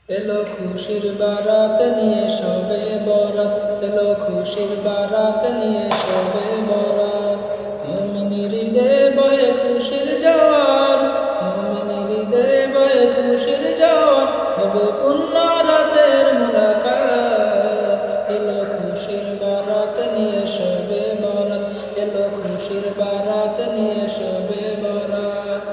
এলো খুশির বারাত নিয়ে শবে বরাত, এলো খুশির বারাত নিয়ে শবে বরাত। মুমিনের হৃদয়ে বয়ে খুশির জোয়ার, মুমিনের হৃদয়ে বয়ে খুশির জোয়ার, হবে পূর্ণ রাতের মুলাকাত। এলো খুশির বারাত নিয়ে শবে বরাত, এলো খুশির বারাত নিয়ে শবে বরাত।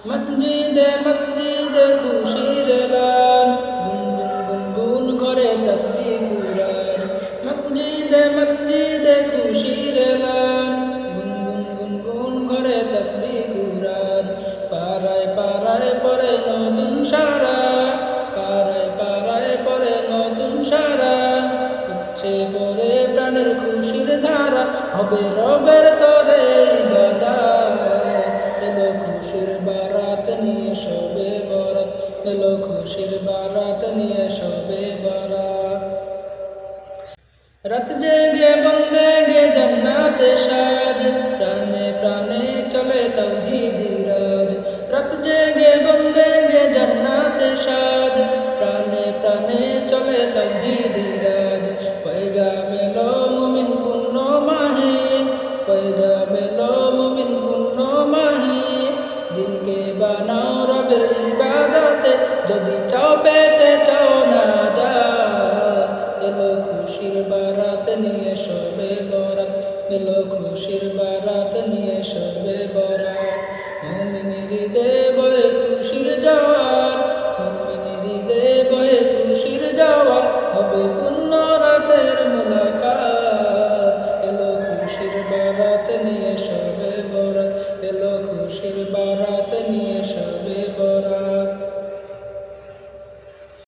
মসজিদে মসজিদে খুশির এলান, গুনগুন গুনগুন করে তাসবিহ কুরআন। মসজিদে মসজিদে খুশির এলান, গুনগুন গুনগুন করে তাসবিহ কুরআন। পাড়ায় পাড়ায় পড়ে নতুন সারা, পাড়ায় পাড়ায় পড়ে নতুন সারা। উঠছে পড়ে প্রাণের খুশির ধারা, হবে রবের তরে ইবাদত। এলো খুশির বারাত নিয়ে শবে বরাত, এলো খুশির বারাত নিয়ে শবে বরাত। রাত জেগে বন্দেগে জান্নাতে সাজ, প্রাণে প্রাণে চলে তাওহীদি রাজ। রাত জেগে বন্দেগে জান্নাতে সাজ, প্রাণে প্রাণে চলে তাওহীদি রাজ। পয়গাম এলো মুমিন পূর্ণ মাহে, পয়গাম এলো মুমিন পূর্ণ মাহে। দিলকে বানাও রবের ইবাদতে, যদি চাও পেতে চাও না যাত। এলো খুশির বারাত নিয়ে শবে বরাত, এলো খুশির বারাত নিয়ে শবে